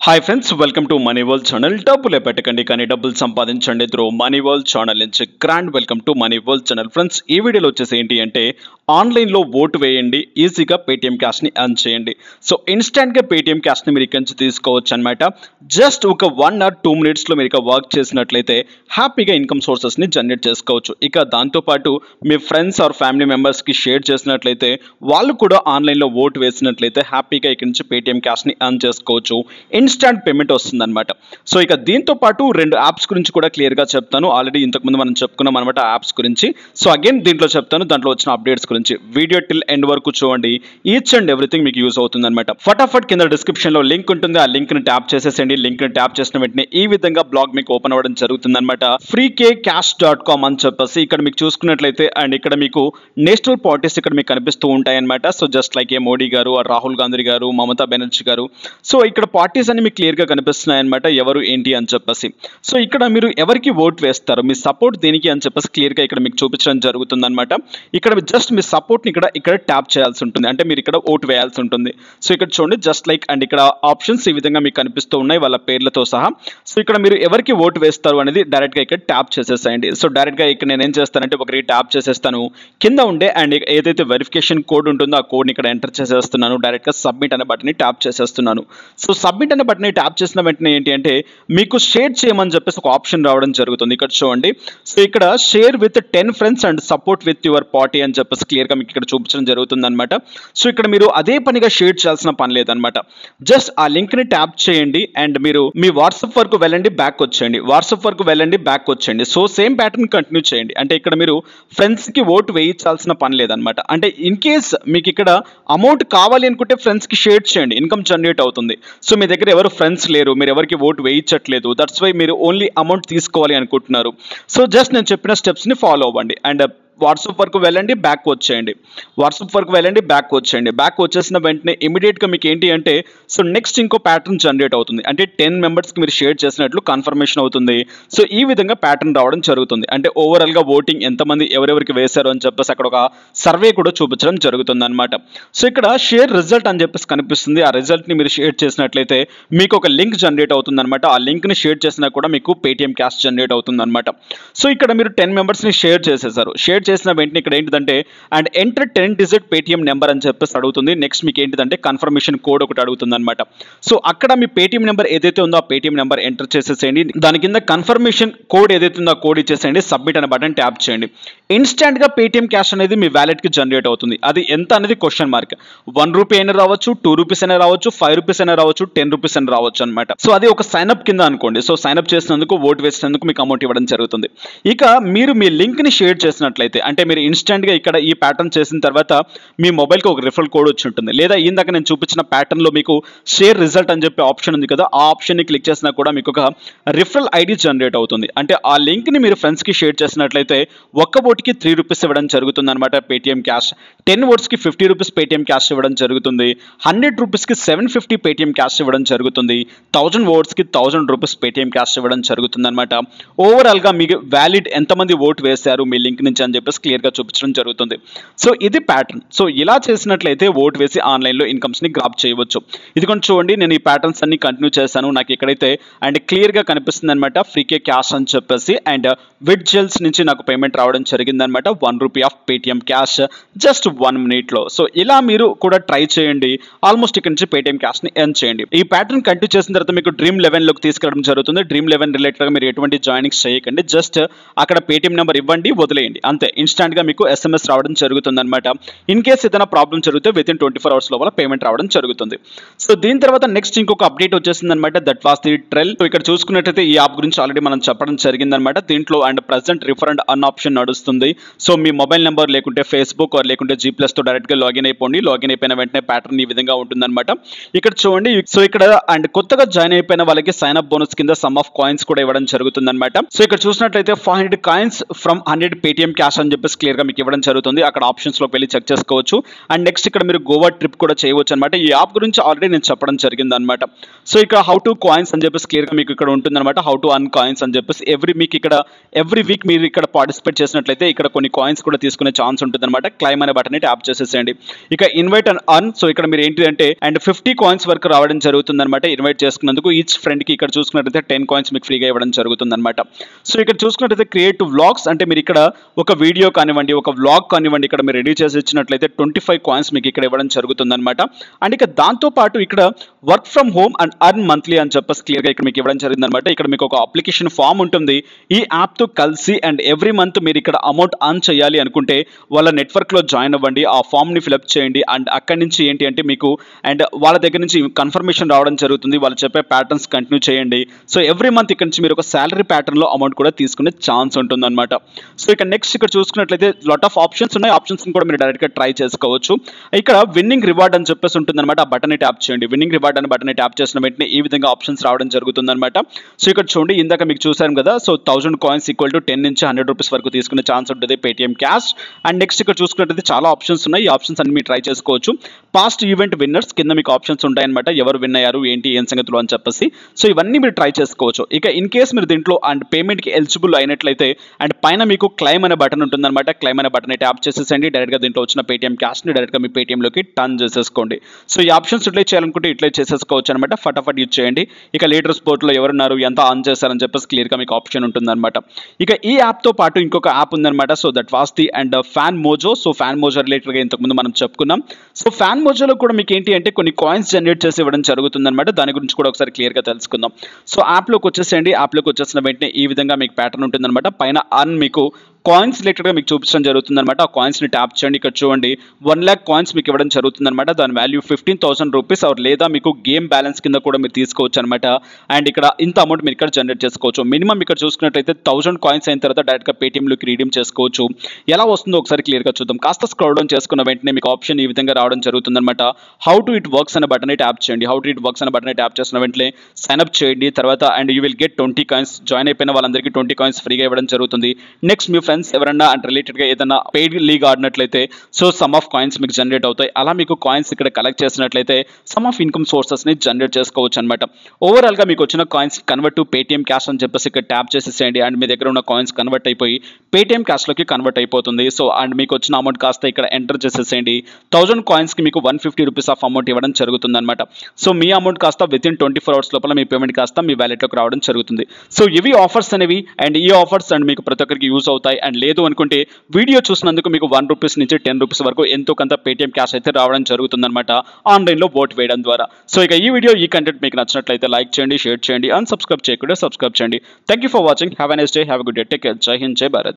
Hi friends, welcome to money world channel. డబ్బులే పెట్టకండి కానీ డబ్బులు సంపాదించండి త్రూ మనీ వరల్డ్ ఛానల్ నుంచి grand welcome to money world channel. Friends, ఈ వీడియోలో వచ్చేసి ఏంటి అంటే ఆన్లైన్లో ఓటు వేయండి, ఈజీగా పేటీఎం క్యాష్ని ఎర్న్ చేయండి. సో ఇన్స్టెంట్గా పేటీఎం క్యాష్ని మీరు ఇక్కడి నుంచి తీసుకోవచ్చు అనమాట. జస్ట్ ఒక 1 or 2 minutesలో మీరు ఇక వర్క్ చేసినట్లయితే హ్యాపీగా ఇన్కమ్ సోర్సెస్ని జనరేట్ చేసుకోవచ్చు. ఇక దాంతోపాటు మీ ఫ్రెండ్స్ ఆర్ ఫ్యామిలీ మెంబర్స్కి షేర్ చేసినట్లయితే వాళ్ళు కూడా ఆన్లైన్లో ఓటు వేసినట్లయితే హ్యాపీగా ఇక్కడి నుంచి పేటీఎం క్యాష్ని ఎర్న్ చేసుకోవచ్చు. ఇన్స్టాంట్ పేమెంట్ వస్తుందన్నమాట. సో ఇక దీంతో పాటు 2 యాప్స్ గురించి కూడా క్లియర్గా చెప్తాను. ఆల్రెడీ ఇంతకుముందు మనం చెప్పుకున్నాం అనమాట యాప్స్ గురించి. సో అగైన్ దీంట్లో చెప్తాను, దాంట్లో వచ్చిన అప్డేట్స్ గురించి. వీడియో టిల్ ఎండ్ వరకు చూడండి, ఈచ్ అండ్ ఎవ్రీథింగ్ మీకు యూస్ అవుతుంది అనమాట. ఫటాఫట్ కింద డిస్క్రిప్షన్ లో లింక్ ఉంటుంది, ఆ లింక్ ని ట్యాప్ చేసేసండి. లింక్ ని ట్యాప్ చేసిన వెంటనే ఈ విధంగా బ్లాగ్ మీకు ఓపెన్ అవ్వడం జరుగుతుంది అనమాట. freekcash.com అని చెప్పేసి ఇక్కడ మీకు చూసుకున్నట్లయితే అండ్ ఇక్కడ మీకు నేషనల్ పార్టీస్ ఇక్కడ మీకు కనిపిస్తూ ఉంటాయి అనమాట. సో జస్ట్ లైక్ మోడీ గారు, రాహుల్ గాంధీ గారు, మమతా బెనర్జీ గారు. సో ఇక్కడ పార్టీస్ అని మీకు క్లియర్ గా కనిపిస్తున్నాయి అనమాట, ఎవరు ఏంటి అని చెప్పేసి. సో ఇక్కడ మీరు ఎవరికి ఓట్ వేస్తారు, మీ సపోర్ట్ దేనికి అని చెప్పేసి క్లియర్ గా ఇక్కడ మీకు చూపించడం జరుగుతుంది అనమాట. ఇక్కడ జస్ట్ మీ సపోర్ట్ ని ఇక్కడ ట్యాప్ చేయాల్సి ఉంటుంది, అంటే మీరు ఇక్కడ ఓట్ వేయాల్సి ఉంటుంది. సో ఇక్కడ చూడండి జస్ట్ లైక్ అండ్ ఇక్కడ ఆప్షన్స్ ఈ విధంగా మీకు కనిపిస్తూ ఉన్నాయి వాళ్ళ పేర్లతో సహా. సో ఇక్కడ మీరు ఎవరికి ఓట్ వేస్తారు అనేది డైరెక్ట్ గా ఇక్కడ ట్యాప్ చేసేసేయండి. సో డైరెక్ట్ గా ఇక్కడ నేను ఏం చేస్తానంటే ఒకరికి ట్యాప్ చేసేస్తాను, కింద ఉండే అండ్ ఏదైతే వెరిఫికేషన్ కోడ్ ఉంటుందో ఆ కోడ్ ని ఇక్కడ ఎంటర్ చేసేస్తున్నాను. డైరెక్ట్ గా సబ్మిట్ అనే బటన్ ని ట్యాప్ చేసేస్తున్నాను. సో సబ్మిట్ అనే బటన్ ని ట్యాప్ చేసిన వెంటనే ఏంటి అంటే మీకు షేర్ చేయమని చెప్పేసి ఒక ఆప్షన్ రావడం జరుగుతుంది. ఇక్కడ చూడండి, సో ఇక్కడ share with 10 friends and support with your party అని చెప్పేసి క్లియర్ గా మీకు ఇక్కడ చూపించడం జరుగుతుంది అనమాట. సో ఇక్కడ మీరు అదే పనిగా షేర్ చేయాల్సిన పని లేదనమాట. జస్ట్ ఆ లింక్ ని ట్యాప్ చేయండి అండ్ మీరు మీ వాట్సాప్ వరకు వెళ్ళండి, బ్యాక్ వచ్చేయండి, వాట్సాప్ వరకు వెళ్ళండి, బ్యాక్ వచ్చేయండి. సో సేమ్ ప్యాటర్న్ కంటిన్యూ చేయండి. అంటే ఇక్కడ మీరు ఫ్రెండ్స్ కి ఓటు వేయించాల్సిన పని లేదనమాట. అంటే ఇన్ కేస్ మీకు ఇక్కడ అమౌంట్ కావాలి అనుకుంటే ఫ్రెండ్స్ కి షేర్ చేయండి, ఇన్కమ్ జనరేట్ అవుతుంది. సో మీ దగ్గర ఎవరు ఫ్రెండ్స్ లేరు, మీరు ఎవరికి ఓటు వేయించట్లేదు, దట్స్ వై మీరు ఓన్లీ అమౌంట్ తీసుకోవాలి అనుకుంటున్నారు. సో జస్ట్ నేను చెప్పిన స్టెప్స్ ని ఫాలో అవ్వండి అండ్ వాట్సాప్ వరకు వెళ్ళండి, బ్యాక్ వచ్చేయండి, వాట్సాప్ వరకు వెళ్ళండి, బ్యాక్ వచ్చేయండి. బ్యాక్ వచ్చేసిన వెంటనే ఇమీడియట్గా మీకు ఏంటి అంటే సో నెక్స్ట్ ఇంకో ప్యాటర్న్ జనరేట్ అవుతుంది. అంటే 10 మెంబర్స్కి మీరు షేర్ చేసినట్లు కన్ఫర్మేషన్ అవుతుంది. సో ఈ విధంగా ప్యాటర్న్ రావడం జరుగుతుంది. అంటే ఓవరాల్గా ఓటింగ్ ఎంతమంది ఎవరెవరికి వేశారు అని చెప్పేసి అక్కడ ఒక సర్వే కూడా చూపించడం జరుగుతుంది అనమాట. సో ఇక్కడ షేర్ రిజల్ట్ అని చెప్పేసి కనిపిస్తుంది. ఆ రిజల్ట్ని మీరు షేర్ చేసినట్లయితే మీకు ఒక లింక్ జనరేట్ అవుతుంది అనమాట. ఆ లింక్ని షేర్ చేసినా కూడా మీకు పేటీఎం క్యాష్ జనరేట్ అవుతుంది అనమాట. సో ఇక్కడ మీరు 10 మెంబర్స్ని షేర్ చేసేసారు. షేర్ చేసిన వెంటనే ఇక్కడ ఏంటిదంటే and enter 10 digit Paytm number అని చెప్పేసి అడుగుతుంది. నెక్స్ట్ మీకు ఏంటిదంటే కన్ఫర్మేషన్ కోడ్ ఒకటి అడుగుతుంది అనమాట. సో అక్కడ మీ పేటీఎం నెంబర్ ఏదైతే ఉందో ఆ పేటీఎం నెంబర్ ఎంటర్ చేసేసేయండి. దాని కింద కన్ఫర్మేషన్ కోడ్ ఏదైతే ఉందో ఆ కోడ్ ఇచ్చేసేయండి, సబ్మిట్ అనే బటన్ ట్యాప్ చేయండి. ఇన్స్టాంట్ గా పేటీఎం క్యాష్ అనేది మీ వ్యాలెట్ కి జనరేట్ అవుతుంది. అది ఎంత అనేది క్వశ్చన్ మార్క్. 1 రూపీ అయినా రావచ్చు, 2 రూపీస్ అయినా రావచ్చు, 5 రూపీస్ అయినా రావచ్చు, 10 రూపీస్ అయినా రావచ్చు అనమాట. సో అది ఒక సైన్అప్ కింద అనుకోండి. సో సైన్అప్ చేసినందుకు ఓటు వేసినందుకు మీకు అమౌంట్ ఇవ్వడం జరుగుతుంది. ఇక మీరు మీ లింక్ ని షేర్ చేసినట్లయితే అంటే మీరు ఇన్స్టెంట్ గా ఇక్కడ ఈ ప్యాటర్న్ చేసిన తర్వాత మీ మొబైల్ కి ఒక రిఫరల్ కోడ్ వచ్చి ఉంటుంది, లేదా ఇందాక నేను చూపించిన ప్యాటర్న్ లో మీకు షేర్ రిజల్ట్ అని చెప్పి ఆప్షన్ ఉంది కదా, ఆ ఆప్షన్ ని క్లిక్ చేసినా కూడా మీకు ఒక రిఫరల్ ఐడి జనరేట్ అవుతుంది. అంటే ఆ లింక్ ని మీరు ఫ్రెండ్స్ కి షేర్ చేసినట్లయితే ఒక్క ఓటుకి 3 రూపీస్ ఇవ్వడం జరుగుతుంది అనమాట పేటీఎం క్యాష్. 10 ఓట్స్ కి 50 రూపీస్ పేటీఎం క్యాష్ ఇవ్వడం జరుగుతుంది. 100 రూపీస్ కి 750 పేటీఎం క్యాష్ ఇవ్వడం జరుగుతుంది. 1000 ఓట్స్ కి 1000 రూపీస్ పేటీఎం క్యాష్ ఇవ్వడం జరుగుతుంది అనమాట. ఓవరాల్ గా మీకు వ్యాలిడ్ ఎంతమంది ఓటు వేశారు మీ లింక్ నుంచి అని చెప్పేసి క్లియర్ గా చూపించడం జరుగుతుంది. సో ఇది ప్యాటర్న్. సో ఇలా చేసినట్లయితే ఓటు వేసి ఆన్లైన్లో ఇన్కమ్స్ ని గ్రాప్ చేయవచ్చు. ఇది కొంచెం చూడండి, నేను ఈ ప్యాటర్న్స్ అన్ని కంటిన్యూ చేశాను. నాకు ఇక్కడైతే అండ్ క్లియర్ గా కనిపిస్తుంది అనమాట ఫ్రీకే క్యాష్ అని చెప్పేసి అండ్ విడ్ జెల్స్ నుంచి నాకు పేమెంట్ రావడం జరిగిందనమాట. 1 rupee of Paytm cash just 1 minute లో. సో ఇలా మీరు కూడా ట్రై చేయండి, ఆల్మోస్ట్ ఇక్కడ నుంచి పేటీఎం క్యాష్ ని ఎర్న్ చేయండి. ఈ ప్యాటర్న్ కంటిన్యూ చేసిన తర్వాత మీకు డ్రీమ్ 11 లోకి తీసుకెళ్ళడం జరుగుతుంది. డ్రీమ్ 11 రిలేటెడ్ గా మీరు ఎటువంటి జాయినింగ్స్ చేయకండి, జస్ట్ అక్కడ పేటీఎం నెంబర్ ఇవ్వండి, వదిలేయండి, అంతే. ఇన్స్టాంట్ గా మీకు SMS రావడం జరుగుతుంది అనమాట. ఇన్ కేస్ ఏదైనా ప్రాబ్లం జరిగితే వితిన్ 24 hours లోపల పేమెంట్ రావడం జరుగుతుంది. సో దీని తర్వాత నెక్స్ట్ ఇంకొక అప్డేట్ వచ్చేసింది అనమాట, దట్ వాస్ ది ట్రెల్. ఇక్కడ చూసుకున్నట్టయితే ఈ యాప్ గురించి ఆల్రెడీ మనం చెప్పడం జరిగింది అనమాట. దీంట్లో and present refer and an option నడుస్తుంది. సో మీ మొబైల్ నెంబర్ లేకుంటే ఫేస్బుక్ లేకుంటే G+ తో డైరెక్ట్ గా లాగిన్ అయిపోండి. లాగిన్ అయిపోయిన వెంటనే ప్యాటర్న్ ఈ విధంగా ఉంటుంది అనమాట. ఇక్కడ చూడండి, సో ఇక్కడ అండ్ కొత్తగా జాయిన్ అయిపోయిన వాళ్ళకి సైన్ అప్ బోనస్ కింద సమ్ ఆఫ్ కాయిన్స్ కూడా ఇవ్వడం జరుగుతుంది అనమాట. సో ఇక్కడ చూసినట్లయితే 500 కాయిన్స్ ఫ్రమ్ 100 పేటీఎం క్యాష్ అని చెప్పేసి క్లియర్గా మీకు ఇవ్వడం జరుగుతుంది. అక్కడ ఆప్షన్స్లోకి వెళ్ళి చెక్ చేసుకోవచ్చు. అండ్ నెక్స్ట్ ఇక్కడ మీరు గోవా ట్రిప్ కూడా చేయవచ్చు అనమాట. ఈ యాప్ గురించి ఆల్రెడీ నేను చెప్పడం జరిగింది అనమాట. సో ఇక్కడ హౌ టు కాయిన్స్ అని చెప్పేసి క్లియర్గా మీకు ఇక్కడ ఉంటుందన్నమాట. హౌ టు అర్న్ కాయిన్స్ అని చెప్పేసి ఎవ్రీ వీక్ మీరు ఇక్కడ పార్టిసిపేట్ చేసినట్లయితే ఇక్కడ కొన్ని కాయిన్స్ కూడా తీసుకునే ఛాన్స్ ఉంటుంది అనమాట. క్లైమ్ అనే బటన్ ట్యాప్ చేసేసేయండి. ఇక ఇన్వైట్ అండ్ అర్న్, సో ఇక్కడ మీరు ఏంటి అంటే అండ్ 50 కాయిన్స్ వరకు రావడం జరుగుతుంది అనమాట. ఇన్వైట్ చేసుకున్నందుకు ఈచ్ ఫ్రెండ్కి ఇక్కడ చూసుకున్నట్లయితే 10 కాయిన్స్ మీకు ఫ్రీగా ఇవ్వడం జరుగుతుంది అనమాట. సో ఇక్కడ చూసుకున్నట్లయితే క్రియేటివ్ వ్లాగ్స్ అంటే మీరు ఇక్కడ ఒక వీడియో కానివ్వండి, ఒక వ్లాగ్ కానివ్వండి, ఇక్కడ మీరు రెడీ చేసి ఇచ్చినట్లయితే 25 కాయిన్స్ మీకు ఇక్కడ ఇవ్వడం జరుగుతుంది అనమాట. అండ్ ఇక దాంతోపాటు ఇక్కడ work from home and earn monthly అని చెప్పేసి క్లియర్గా ఇక్కడ మీకు ఇవ్వడం జరిగింది అనమాట. ఇక్కడ మీకు ఒక అప్లికేషన్ ఫామ్ ఉంటుంది. ఈ యాప్తో కలిసి అండ్ ఎవ్రీ మంత్ మీరు ఇక్కడ అమౌంట్ అర్న్ చేయాలి అనుకుంటే వాళ్ళ నెట్వర్క్లో జాయిన్ అవ్వండి, ఆ ఫామ్ని ఫిలప్ చేయండి. అండ్ అక్కడి నుంచి ఏంటి అంటే మీకు అండ్ వాళ్ళ దగ్గర నుంచి కన్ఫర్మేషన్ రావడం జరుగుతుంది. వాళ్ళు చెప్పే ప్యాటర్న్స్ కంటిన్యూ చేయండి. సో ఎవ్రీ మంత్ ఇక్కడ నుంచి మీరు ఒక శాలరీ ప్యాటర్న్లో అమౌంట్ కూడా తీసుకునే ఛాన్స్ ఉంటుంది అనమాట. సో ఇక నెక్స్ట్ ఇక్కడ చూసుకున్నట్లయితే లాట్ ఆఫ్ ఆప్షన్స్ ఉన్నాయి. ఆప్షన్స్ కూడా మీరు డైరెక్ట్గా ట్రై చేసుకోవచ్చు. ఇక్కడ విన్నింగ్ రివార్డ్ అని చెప్పేసి ఉంటుంది అనమాట. ఆ బటన్ ట్యాప్ చేయండి. విన్నింగ్ రివార్డ్ అని బటన్ ట్యాప్ చేసిన వెంటనే ఈ విధంగా ఆప్షన్స్ రావడం జరుగుతుంది అనమాట. సో ఇక్కడ చూడండి, ఇందాక మీకు చూసారు కదా. సో 1000 కాయిన్స్ ఈక్వల్ టు 10 నుంచి 100 రూపీస్ వరకు తీసుకునే ఛాన్స్ ఉంటుంది పేటిఎం క్యాష్. అండ్ నెక్స్ట్ ఇక్కడ చూసుకున్నట్లయితే చాలా ఆప్షన్స్ ఉన్నాయి. ఈ ఆప్షన్స్ అన్ని మీరు ట్రై చేసుకోవచ్చు. పాస్ట్ ఈవెంట్ విన్నర్స్ కింద మీకు ఆప్షన్స్ ఉంటాయన్నమాట. ఎవరు విన్ అయ్యారు, ఏంటి, ఏం సంగతులు అని చెప్పేసి. సో ఇవన్నీ మీరు ట్రై చేసుకోవచ్చు. ఇక ఇన్ కేస్ మీరు దీంట్లో అండ్ పేమెంట్కి ఎలిజిబుల్ అయినట్లయితే అండ్ పైన మీకు క్లైమ్ అనే బటన్ ఉంటుందన్నమాట. క్లైమ్ అనే బటన్ ట్యాప్ చేసేసండి. డైరెక్ట్గా దీంట్లో వచ్చిన పేటిఎం క్యాష్ని డైరెక్ట్గా మీ పేటిఎంలోకి టర్న్ చేసేసుకోండి. సో ఈ ఆప్షన్స్ ఇట్లే చేయాలనుకుంటే ఇట్లే చేసేసుకోవచ్చు అనమాట. ఫటాఫట్ యూజ్ చేయండి. ఇక లీడర్ స్పోర్ట్లో ఎవరున్నారు, ఎంత ఆన్ చేశారని చెప్పేసి క్లియర్గా మీకు ఆప్షన్ ఉంటుందన్నమాట. ఇక ఈ యాప్తో పాటు ఇంకొక యాప్ ఉందన్నమాట. So that was the and fan Mojo. So fan Mojo రిలేటెడ్గా ఇంతకుముందు మనం చెప్పుకున్నాం. సో ఫ్యాన్ మోజోలో కూడా మీకు ఏంటి అంటే కొన్ని కాయిన్స్ జనరేట్ చేసి ఇవ్వడం జరుగుతుందన్నమాట. దాని గురించి కూడా ఒకసారి క్లియర్గా తెలుసుకుందాం. సో యాప్లోకి వచ్చేసేయండి. యాప్లోకి వచ్చేసిన వెంటనే ఈ విధంగా మీకు ప్యాటర్న్ ఉంటుందన్నమాట. పైన అర్న్ మీకు కాయిన్స్ రిలేటెడ్గా మీకు చూపించడం జరుగుతుంది అనమాట. ఆ కాయిన్స్ని ట్యాప్ చేయండి. ఇక్కడ చూడండి 1 lakh కాయిన్స్ మీకు ఇవ్వడం జరుగుతుంది అనమాట. దాని వాల్యూ 15,000 రూపీస్ లేదా మీకు గేమ్ బ్యాలెన్స్ కింద కూడా మీరు తీసుకోవచ్చు అనమాట. అండ్ ఇక్కడ ఇంత అమౌంట్ మీరు ఇక్కడ జనరేట్ చేసుకోవచ్చు. మినిమం ఇక్కడ చూసుకున్నట్లయితే 1000 కాయిన్స్ అయిన తర్వాత డైరెక్ట్గా పేటిఎంలోకి రీడీమ్ చేసుకోవచ్చు. ఎలా వస్తుందో ఒకసారి క్లియర్గా చూద్దాం. కాస్త స్క్రోల్ డౌన్ చేసుకున్న వెంటనే మీకు ఆప్షన్ ఈ విధంగా రావడం జరుగుతుంది అనమాట. హౌ టు ఇట్ వర్క్స్ అనే బటన్ ట్యాప్ చేయండి. హౌ టు ఇట్ వర్క్స్ అనే బటన్ ట్యాప్ చేసిన వెంటనే సైన్ అప్ చేయండి. తర్వాత and you will get 20 coins. Join అయిపోయిన వాళ్ళందరికీ 20 కాయిన్స్ ఫ్రీగా ఇవ్వడం జరుగుతుంది. నెక్స్ట్ మీ ఫ్రెండ్స్ ఎవరన్నా అండ్ రిలేటెడ్గా ఏదైనా పెయిడ్ లీగ్ ఆడినట్లయితే సో సమ్ ఆఫ్ కాయిన్స్ మీకు జనరేట్ అవుతాయి. అలా మీకు కాయిన్స్ ఇక్కడ కలెక్ట్ చేసినట్లయితే సమ్ ఆఫ్ ఇన్కమ్ సోర్సెస్ని జనరేట్ చేసుకోవచ్చు అనమాట. ఓవరాల్గా మీకు వచ్చిన coins convert to Paytm cash అని చెప్పేసి ఇక్కడ ట్యాప్ చేసేసేయండి. అండ్ మీ దగ్గర ఉన్న కాయిన్స్ కన్వర్ట్ అయిపోయి పేటిఎం క్యాష్లోకి కన్వర్ట్ అయిపోతుంది. సో అండ్ మీకు వచ్చిన అమౌంట్ కాస్త ఇక్కడ ఎంటర్ చేసేసేయండి. 1000 కాయిన్స్కి మీకు 150 రూపీస్ ఆఫ్ అమౌంట్ ఇవ్వడం జరుగుతుంది అనమాట. సో మీ అమౌంట్ కాస్త వితిన్ 24 hours లోపల మీ పేమెంట్ కాస్త మీ వ్యాలెట్లోకి రావడం జరుగుతుంది. సో ఇవి ఆఫర్స్ అనేవి. అండ్ ఈ ఆఫర్స్ అండ్ మీకు ప్రతి ఒక్కరికి యూజ్ అవుతాయి. అండ్ లేదు అనుకుంటే వీడియో చూసినందుకు మీకు 1 రూపీస్ నుంచి 10 రూపీస్ వరకు ఎంతో కొంత పేటిఎం క్యాష్ అయితే రావడం జరుగుతుందన్నమాట ఆన్లైన్లో ఓట్ వేయడం ద్వారా. సో ఇక ఈ వీడియో ఈ కంటెంట్ మీకు నచ్చినట్లయితే లైక్ చేయండి, షేర్ చేయండి, అండ్ సబ్స్క్రైబ్ చేయకుండా సబ్స్క్రైబ్ చేయండి. Thank you for watching. Have a nice day, have a good day, take care. జై హింద్, జై భారత్.